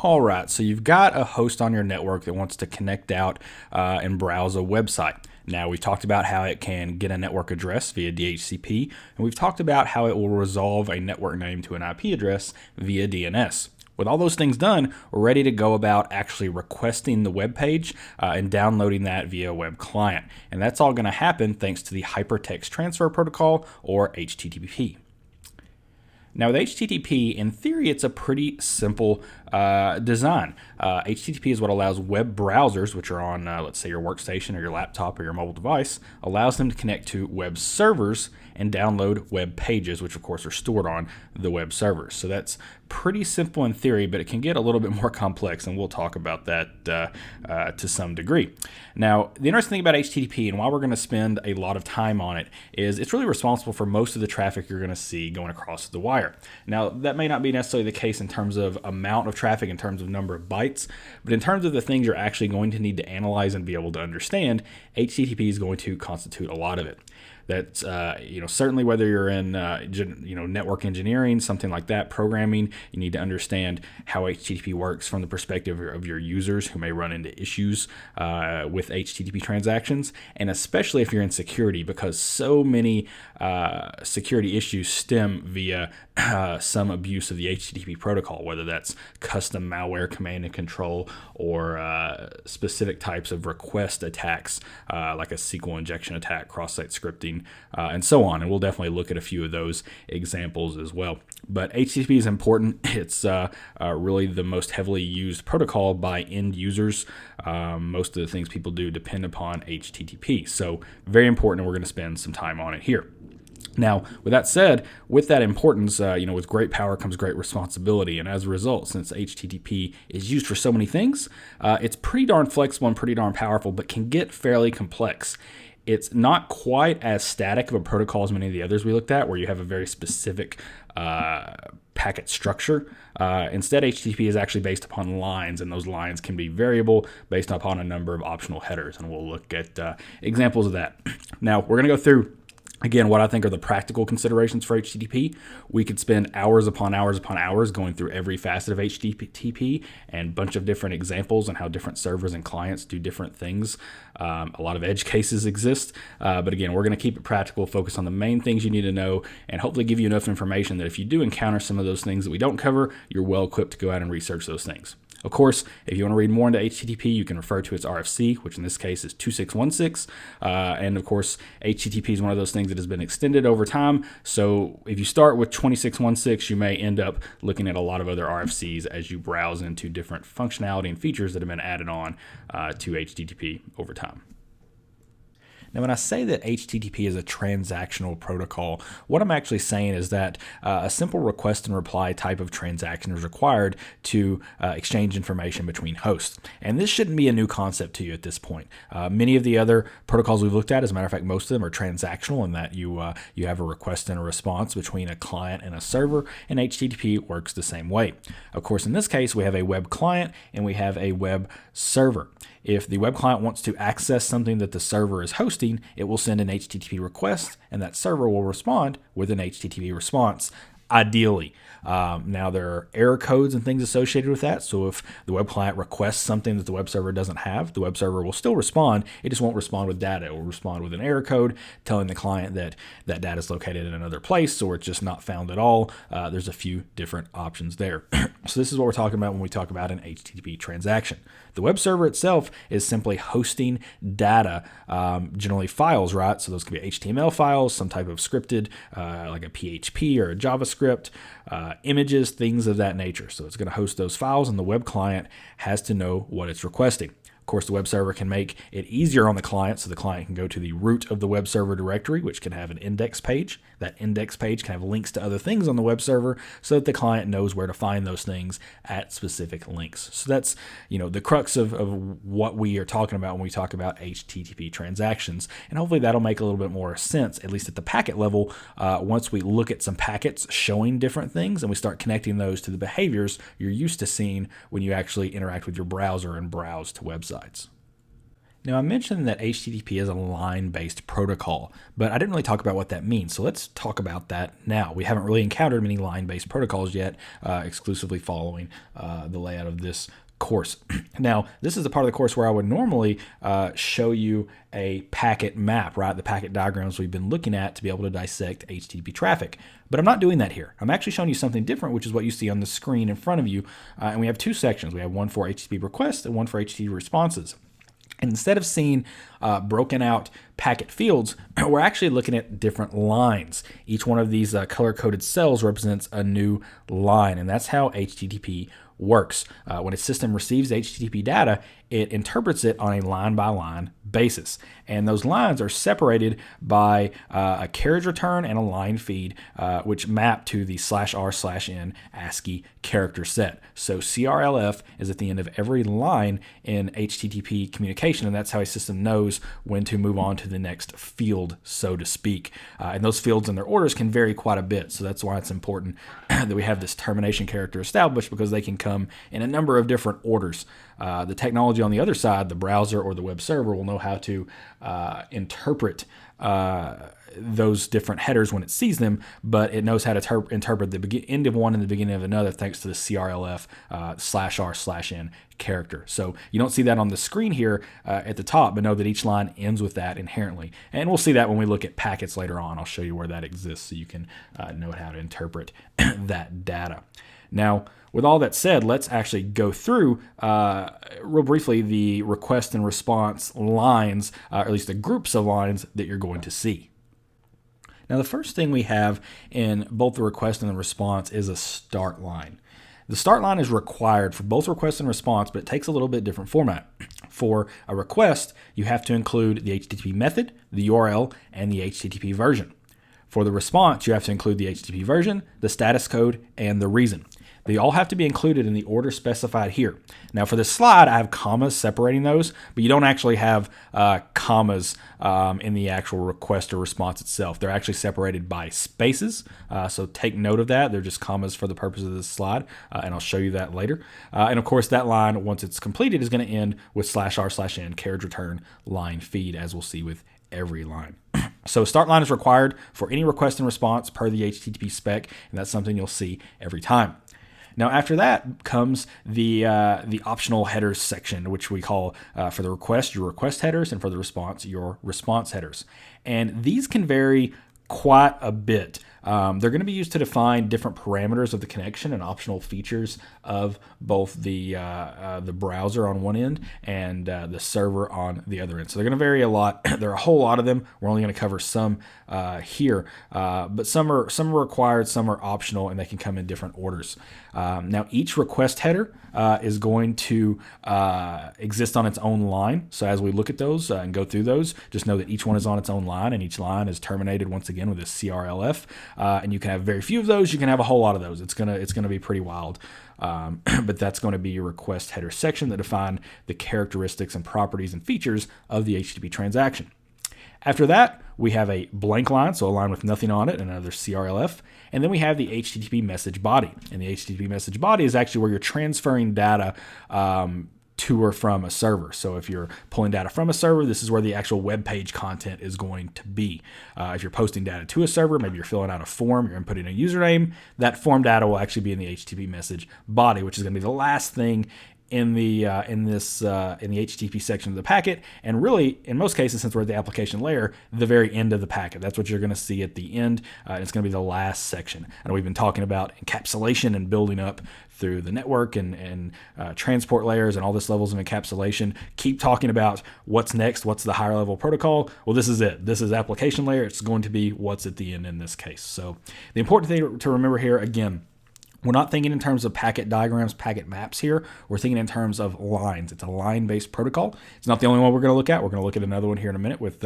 All right, so you've got a host on your network that wants to connect out and browse a website. Now, we've talked about how it can get a network address via DHCP, and we've talked about how it will resolve a network name to an IP address via DNS. With all those things done, we're ready to go about actually requesting the web page and downloading that via a web client. And that's all going to happen thanks to the Hypertext Transfer Protocol, or HTTP. Now with HTTP, in theory, it's a pretty simple design. HTTP is what allows web browsers, which are on, let's say, your workstation or your laptop or your mobile device, allows them to connect to web servers and download web pages, which of course are stored on the web servers. So that's pretty simple in theory, but it can get a little bit more complex, and we'll talk about that to some degree. Now, the interesting thing about HTTP, and why we're going to spend a lot of time on it, is it's really responsible for most of the traffic you're going to see going across the wire. Now, that may not be necessarily the case in terms of amount of traffic, in terms of number of bytes, but in terms of the things you're actually going to need to analyze and be able to understand, HTTP is going to constitute a lot of it. That's certainly whether you're in network engineering, something like that, programming, you need to understand how HTTP works from the perspective of your users who may run into issues with HTTP transactions, and especially if you're in security, because so many security issues stem via some abuse of the HTTP protocol, whether that's custom malware command and control or specific types of request attacks like a SQL injection attack, cross-site scripting, and so on. And we'll definitely look at a few of those examples as well. But HTTP is important. It's really the most heavily used protocol by end users. Most of the things people do depend upon HTTP. So very important, and we're going to spend some time on it here. Now, with that said, with that importance, with great power comes great responsibility. And as a result, since HTTP is used for so many things, it's pretty darn flexible and pretty darn powerful, but can get fairly complex. It's not quite as static of a protocol as many of the others we looked at, where you have a very specific packet structure. Instead, HTTP is actually based upon lines, and those lines can be variable based upon a number of optional headers. And we'll look at examples of that. Now, we're going to go through again, what I think are the practical considerations for HTTP. We could spend hours upon hours upon hours going through every facet of HTTP and a bunch of different examples and how different servers and clients do different things. A lot of edge cases exist, but again, we're going to keep it practical, focus on the main things you need to know, and hopefully give you enough information that if you do encounter some of those things that we don't cover, you're well equipped to go out and research those things. Of course, if you want to read more into HTTP, you can refer to its RFC, which in this case is 2616. And of course, HTTP is one of those things that has been extended over time. So if you start with 2616, you may end up looking at a lot of other RFCs as you browse into different functionality and features that have been added on to HTTP over time. Now, when I say that HTTP is a transactional protocol, what I'm actually saying is that a simple request and reply type of transaction is required to exchange information between hosts. And this shouldn't be a new concept to you at this point. Many of the other protocols we've looked at, as a matter of fact, most of them are transactional in that you have a request and a response between a client and a server, and HTTP works the same way. Of course, in this case, we have a web client and we have a web server. If the web client wants to access something that the server is hosting, it will send an HTTP request, and that server will respond with an HTTP response, ideally. Now, there are error codes and things associated with that, so if the web client requests something that the web server doesn't have, the web server will still respond. It just won't respond with data. It will respond with an error code telling the client that that data is located in another place, or it's just not found at all. There's a few different options there. So this is what we're talking about when we talk about an HTTP transaction. The web server itself is simply hosting data, generally files, right? So those could be HTML files, some type of scripted, like a PHP or a JavaScript, images, things of that nature. So it's going to host those files, and the web client has to know what it's requesting. Of course, the web server can make it easier on the client, so the client can go to the root of the web server directory, which can have an index page. That index page can have links to other things on the web server so that the client knows where to find those things at specific links. So that's, the crux of what we are talking about when we talk about HTTP transactions. And hopefully that'll make a little bit more sense, at least at the packet level, once we look at some packets showing different things and we start connecting those to the behaviors you're used to seeing when you actually interact with your browser and browse to websites. Now, I mentioned that HTTP is a line-based protocol, but I didn't really talk about what that means. So let's talk about that now. We haven't really encountered many line-based protocols yet, exclusively following the layout of this course. Now, this is the part of the course where I would normally show you a packet map, right? The packet diagrams we've been looking at to be able to dissect HTTP traffic. But I'm not doing that here. I'm actually showing you something different, which is what you see on the screen in front of you. And we have two sections. We have one for HTTP requests and one for HTTP responses. And instead of seeing broken out packet fields, we're actually looking at different lines. Each one of these color-coded cells represents a new line, and that's how HTTP works. When a system receives HTTP data, it interprets it on a line-by-line basis. And those lines are separated by a carriage return and a line feed, which map to the /r/n ASCII character set. So CRLF is at the end of every line in HTTP communication, and that's how a system knows when to move on to the next field, so to speak. And those fields and their orders can vary quite a bit, so that's why it's important that we have this termination character established, because they can come in a number of different orders. The technology on the other side, the browser or the web server, will know how to interpret those different headers when it sees them, but it knows how to interpret the end of one and the beginning of another thanks to the CRLF /r/n character. So you don't see that on the screen here at the top, but know that each line ends with that inherently. And we'll see that when we look at packets later on. I'll show you where that exists so you can know how to interpret that data. Now, with all that said, let's actually go through real briefly the request and response lines, or at least the groups of lines that you're going to see. Now, the first thing we have in both the request and the response is a start line. The start line is required for both request and response, but it takes a little bit different format. For a request, you have to include the HTTP method, the URL, and the HTTP version. For the response, you have to include the HTTP version, the status code, and the reason. They all have to be included in the order specified here. Now, for this slide, I have commas separating those, but you don't actually have commas in the actual request or response itself. They're actually separated by spaces, so take note of that. They're just commas for the purpose of this slide, and I'll show you that later. And of course, that line, once it's completed, is going to end with /r/n carriage return line feed, as we'll see with every line. So start line is required for any request and response per the HTTP spec, and that's something you'll see every time. Now, after that comes the optional headers section, which we call for the request, your request headers, and for the response, your response headers. And these can vary quite a bit. They're going to be used to define different parameters of the connection and optional features of both the browser on one end and the server on the other end. So they're going to vary a lot. There are a whole lot of them. We're only going to cover some here, but some are required, some are optional, and they can come in different orders. Now, each request header is going to exist on its own line. So as we look at those and go through those, just know that each one is on its own line, and each line is terminated once again with a CRLF. And you can have very few of those. You can have a whole lot of those. It's gonna be pretty wild. But that's going to be your request header section that define the characteristics and properties and features of the HTTP transaction. After that, we have a blank line, so a line with nothing on it, and another CRLF. And then we have the HTTP message body. And the HTTP message body is actually where you're transferring data to or from a server. So if you're pulling data from a server, this is where the actual web page content is going to be. If you're posting data to a server, maybe you're filling out a form, you're inputting a username, that form data will actually be in the HTTP message body, which is going to be the last thing in the HTTP section of the packet, and really, in most cases, since we're at the application layer, the very end of the packet. That's what you're going to see at the end. It's going to be the last section. And we've been talking about encapsulation and building up through the network and transport layers and all this levels of encapsulation. Keep talking about what's next, what's the higher level protocol. Well, this is it. This is application layer. It's going to be what's at the end in this case. So the important thing to remember here, again, we're not thinking in terms of packet diagrams, packet maps here. We're thinking in terms of lines. It's a line-based protocol. It's not the only one we're going to look at. We're going to look at another one here in a minute with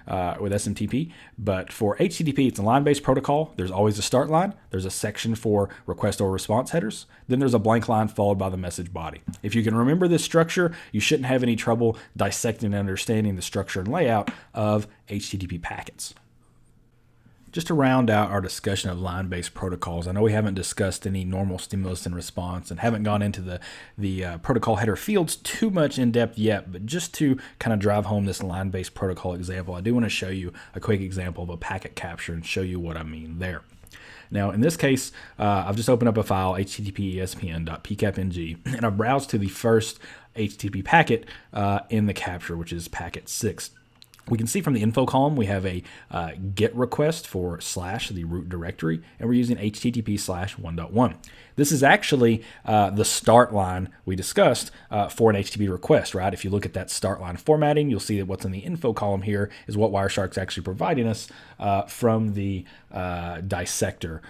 SMTP. But for HTTP, it's a line-based protocol. There's always a start line. There's a section for request or response headers. Then there's a blank line followed by the message body. If you can remember this structure, you shouldn't have any trouble dissecting and understanding the structure and layout of HTTP packets. just to round out our discussion of line-based protocols, I know we haven't discussed any normal stimulus and response and haven't gone into the protocol header fields too much in depth yet, but just to kind of drive home this line-based protocol example, I do want to show you a quick example of a packet capture and show you what I mean there. Now, in this case, I've just opened up a file, http://espn.pcapng, and I've browsed to the first HTTP packet in the capture, which is packet 6. We can see from the info column we have a GET request for / the root directory, and we're using http:/1.1. This is actually the start line we discussed for an HTTP request, right? If you look at that start line formatting, you'll see that what's in the info column here is what Wireshark's actually providing us from the dissector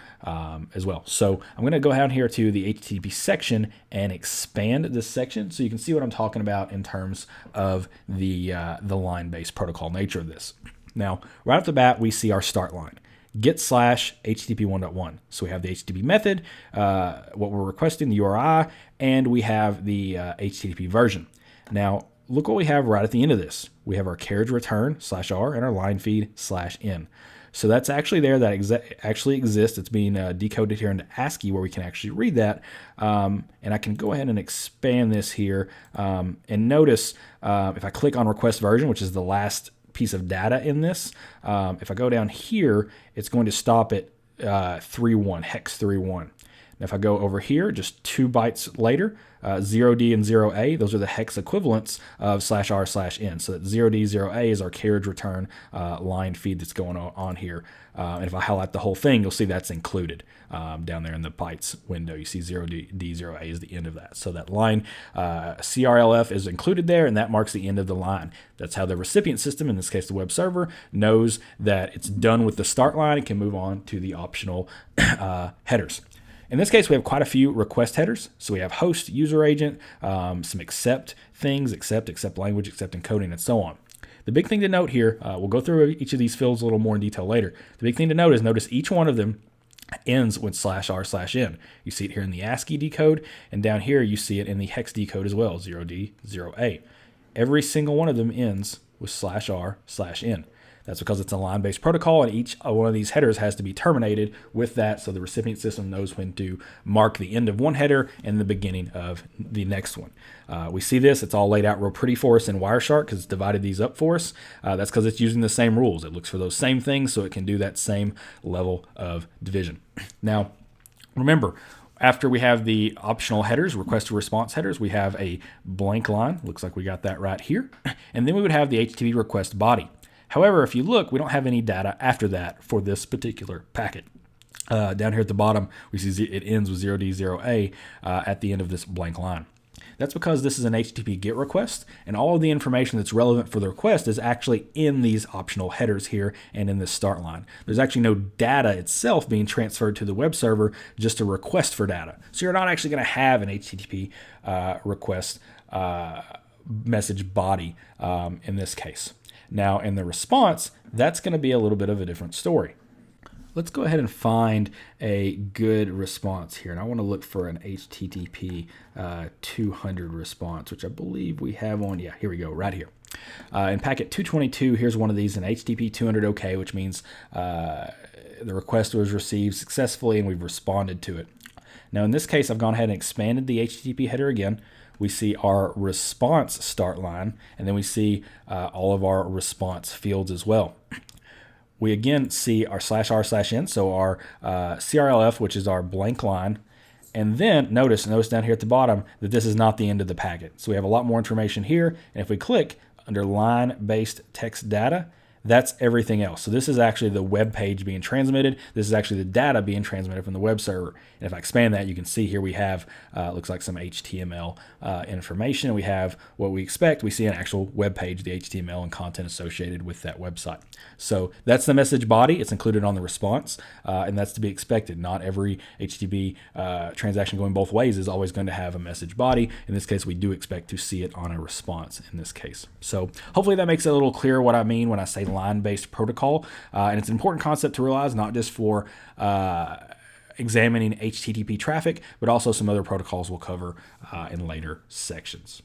as well. So I'm going to go down here to the HTTP section and expand this section so you can see what I'm talking about in terms of the line-based protocol nature of this. Now, right off the bat, we see our start line. Get / HTTP1.1. So we have the HTTP method, what we're requesting, the URI, and we have the HTTP version. Now, look what we have right at the end of this. We have our carriage return /r and our line feed /n. So that's actually there. That actually exists. It's being decoded here into ASCII where we can actually read that. And I can go ahead and expand this here. And notice if I click on request version, which is the last piece of data in this, if I go down here, it's going to stop at 3.1, hex 3.1. Now if I go over here, just 2 bytes later, 0D and 0A, those are the hex equivalents of /r/n. So that 0D, 0A is our carriage return line feed that's going on here. And if I highlight the whole thing, you'll see that's included down there in the bytes window. You see 0D, 0A is the end of that. So that line CRLF is included there, and that marks the end of the line. That's how the recipient system, in this case the web server, knows that it's done with the start line and can move on to the optional headers. In this case, we have quite a few request headers. So we have host, user agent, some accept things, accept language, accept encoding, and so on. The big thing to note here, we'll go through each of these fields a little more in detail later. The big thing to note is notice each one of them ends with /r/n. You see it here in the ASCII decode, and down here you see it in the hex decode as well, 0D, 0A. Every single one of them ends with /r/n. That's because it's a line-based protocol, and each one of these headers has to be terminated with that, so the recipient system knows when to mark the end of one header and the beginning of the next one. We see this. It's all laid out real pretty for us in Wireshark because it's divided these up for us. That's because it's using the same rules. It looks for those same things, so it can do that same level of division. Now, remember, after we have the optional headers, request to response headers, we have a blank line. Looks like we got that right here. And then we would have the HTTP request body. However, if you look, we don't have any data after that for this particular packet. Down here at the bottom, we see it ends with 0D, 0A at the end of this blank line. That's because this is an HTTP GET request, and all of the information that's relevant for the request is actually in these optional headers here and in this start line. There's actually no data itself being transferred to the web server, just a request for data. So you're not actually going to have an HTTP request message body in this case. Now, in the response, that's going to be a little bit of a different story. Let's go ahead and find a good response here. And I want to look for an HTTP 200 response, which I believe we have on. Yeah, here we go, right here. In packet 222, here's one of these, an HTTP 200 OK, which means the request was received successfully and we've responded to it. Now, in this case, I've gone ahead and expanded the HTTP header again. We see our response start line, and then we see all of our response fields as well. We again see our /r/n, so our CRLF, which is our blank line. And then notice down here at the bottom that this is not the end of the packet. So we have a lot more information here. And if we click under line-based text data, that's everything else. So this is actually the web page being transmitted. This is actually the data being transmitted from the web server. And if I expand that, you can see here we have, looks like some HTML information. We have what we expect. We see an actual web page, the HTML and content associated with that website. So that's the message body. It's included on the response, and that's to be expected. Not every HTTP transaction going both ways is always going to have a message body. In this case, we do expect to see it on a response in this case. So hopefully that makes it a little clearer what I mean when I say line-based protocol. And it's an important concept to realize, not just for examining HTTP traffic, but also some other protocols we'll cover in later sections.